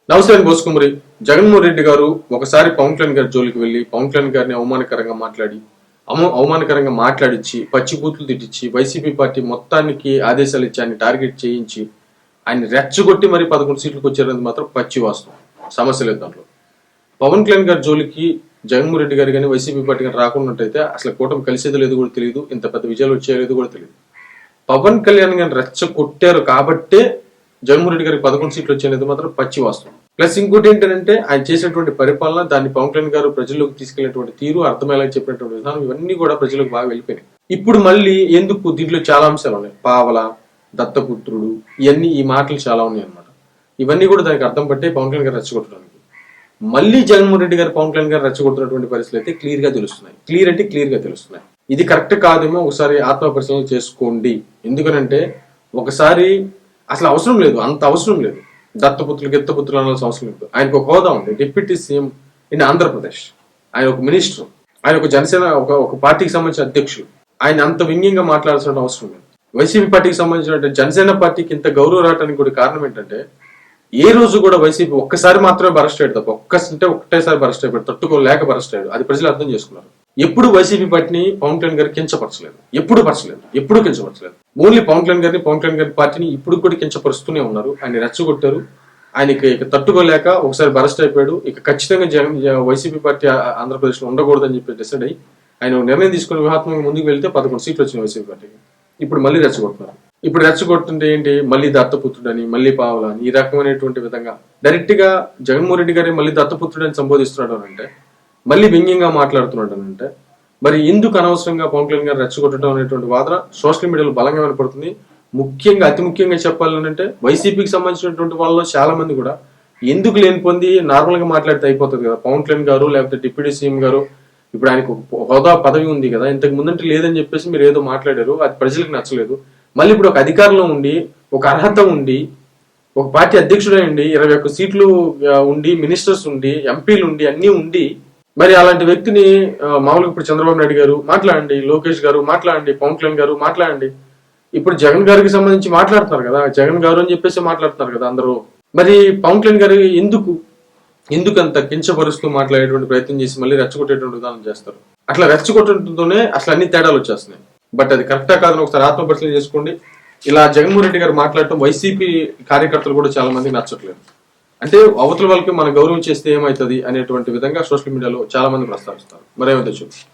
నమస్తే బోసుకుమరి. జగన్మోహన్ రెడ్డి గారు ఒకసారి పవన్ కళ్యాణ్ గారి జోలికి వెళ్లి పవన్ కళ్యాణ్ గారిని అవమానకరంగా మాట్లాడించి పచ్చిబూతులు తిట్టించి వైసీపీ పార్టీ మొత్తానికి ఆదేశాలు ఇచ్చి ఆయన టార్గెట్ చేయించి ఆయన రెచ్చగొట్టి మరి 11 సీట్లకు వచ్చారనేది మాత్రం పచ్చి వాస్తవం. సమస్య లేదు దాంట్లో. పవన్ కళ్యాణ్ గారి జోలికి జగన్మోహన్ రెడ్డి గారు కానీ వైసీపీ పార్టీ కానీ రాకున్నట్టయితే అసలు కూటమి కలిసేది లేదు కూడా తెలియదు, ఇంత పెద్ద విజయాలు వచ్చేది కూడా తెలియదు. పవన్ కళ్యాణ్ గారిని రెచ్చగొట్టారు కాబట్టే జగన్మోహన్ రెడ్డి గారికి 11 సీట్లు వచ్చేది మాత్రం పచ్చి వాస్తవం. ప్లస్ ఇంకోటి ఏంటంటే ఆయన చేసినటువంటి పరిపాలన, దాన్ని పవన్ కళ్యాణ్ గారు ప్రజల్లోకి తీసుకెళ్లినటువంటి తీరు, అర్థమయ్యేలా చెప్పినటువంటి విధానం, ఇవన్నీ కూడా ప్రజలకు బాగా వెళ్ళిపోయినాయి. ఇప్పుడు మళ్ళీ ఎందుకు దీంట్లో చాలా అంశాలు ఉన్నాయి. పావల, దత్తపుత్రుడు, ఇవన్నీ ఈ మాటలు చాలా ఉన్నాయి అన్నమాట. ఇవన్నీ కూడా దానికి అర్థం పట్టే పవన్ కళ్యాణ్ గారు రెచ్చగొట్టడానికి మళ్ళీ జగన్మోహన్ రెడ్డి గారు పవన్ కళ్యాణ్ గారు రెచ్చగొడుతున్నటువంటి పరిస్థితులు అయితే క్లియర్ గా తెలుస్తున్నాయి. క్లియర్ గా తెలుస్తున్నాయి. ఇది కరెక్ట్ కాదేమో ఒకసారి ఆత్మ పరిశీలన చేసుకోండి. ఎందుకనంటే ఒకసారి అసలు అవసరం లేదు, అంత అవసరం లేదు. దత్తపుత్రులు గిత్తపుత్రులు అనాల్సిన అవసరం లేదు. ఆయనకు ఒక హోదా ఉంది, డిప్యూటీ సీఎం ఇన్ ఆంధ్రప్రదేశ్. ఆయన ఒక మినిస్టర్, ఆయన ఒక జనసేన ఒక పార్టీకి సంబంధించిన అధ్యక్షులు. ఆయన అంత వ్యంగ్యంగా మాట్లాడాల్సిన అవసరం లేదు. వైసీపీ పార్టీకి సంబంధించిన జనసేన పార్టీకి ఇంత గౌరవం రావడానికి కూడా కారణం ఏంటంటే ఏ రోజు కూడా వైసీపీ ఒక్కసారి మాత్రమే బరస్ట్ అయ్యాడు తప్ప ఒకటేసారి బరస్ట్ అయిపోయాడు, తట్టుకోలేక బరస్ట్ అయ్యాడు. అది ప్రజలు అర్థం చేసుకున్నారు. ఎప్పుడు వైసీపీ పార్టీని పవన్ కళ్యాణ్ గారు కించపరచలేదు, ఎప్పుడు కించపరచలేదు. ఓన్లీ పవన్ కళ్యాణ్ గారి పార్టీని ఇప్పుడు కూడా కించపరుస్తూనే ఉన్నారు. ఆయన రెచ్చగొట్టారు. ఆయనకి తట్టుకోలేక ఒకసారి బరస్ట్ అయిపోయాడు. ఇక ఖచ్చితంగా వైసీపీ పార్టీ ఆంధ్రప్రదేశ్ లో ఉండకూడదని చెప్పి డిసైడ్ అయ్యి ఆయన నిర్ణయం తీసుకుని వ్యూహాత్మకంగా ముందుకు వెళ్తే 11 సీట్లు వచ్చినాయి వైసీపీ పార్టీకి. ఇప్పుడు మళ్ళీ రెచ్చగొడుతున్నారు. ఇప్పుడు రెచ్చగొట్టుంటే ఏంటి, మళ్ళీ దత్తపుత్రుడని, మళ్ళీ పావలని, ఈ రకమైనటువంటి విధంగా డైరెక్ట్ గా జగన్మోహన్ రెడ్డి గారి మళ్ళీ దత్తపుత్రుడని సంబోధిస్తున్నాడు అని అంటే, మళ్ళీ వ్యంగ్యంగా మాట్లాడుతున్నాడు అని అంటే, మరి ఎందుకు అనవసరంగా పవన్ కళ్యాణ్ గారు రెచ్చగొట్టడం అనేటువంటి వాదన సోషల్ మీడియాలో బలంగా వినపడుతుంది. ముఖ్యంగా అతి ముఖ్యంగా చెప్పాలంటే వైసీపీకి సంబంధించినటువంటి వాళ్ళలో చాలా మంది కూడా ఎందుకు లేని పొంది నార్మల్ గా మాట్లాడితే అయిపోతుంది కదా, పవన్ కళ్యాణ్ గారు లేకపోతే డిప్యూటీ సీఎం గారు ఇప్పుడు ఆయనకు హోదా పదవి ఉంది కదా, ఇంతకు ముందంటే లేదని చెప్పేసి మీరు ఏదో మాట్లాడారు, అది ప్రజలకు నచ్చలేదు. మళ్ళీ ఇప్పుడు ఒక అధికారంలో ఉండి, ఒక అర్హత ఉండి, ఒక పార్టీ అధ్యక్షుడై ఉండి, 21 సీట్లు ఉండి, మినిస్టర్స్ ఉండి, ఎంపీలు ఉండి, అన్ని ఉండి, మరి అలాంటి వ్యక్తిని మామూలుగా ఇప్పుడు చంద్రబాబు నాయుడు గారు మాట్లాడండి, లోకేష్ గారు మాట్లాడండి, పవన్ కళ్యాణ్ గారు మాట్లాడండి, ఇప్పుడు జగన్ గారికి సంబంధించి మాట్లాడుతున్నారు కదా, జగన్ గారు అని చెప్పేసి మాట్లాడుతున్నారు కదా అందరూ. మరి పవన్ కళ్యాణ్ గారు ఎందుకు అంత కించపరుస్తూ మాట్లాడేటువంటి ప్రయత్నం చేసి మళ్ళీ రెచ్చగొట్టేటువంటి విధానం చేస్తారు. అట్లా రెచ్చగొట్టడంతోనే అసలు అన్ని తేడాలు వచ్చేస్తున్నాయి. బట్ అది కరెక్టా కాదని ఒకసారి ఆత్మ పరిశీలన చేసుకోండి. ఇలా జగన్మోహన్ రెడ్డి గారు మాట్లాడటం వైసీపీ కార్యకర్తలు కూడా చాలా మందికి నచ్చట్లేదు. అంటే అవతల వాళ్ళకి మనం గౌరవం చేస్తే ఏమవుతుంది అనేటువంటి విధంగా సోషల్ మీడియాలో చాలా మంది ప్రస్తావిస్తారు. మరేమైతే చూద్దాం.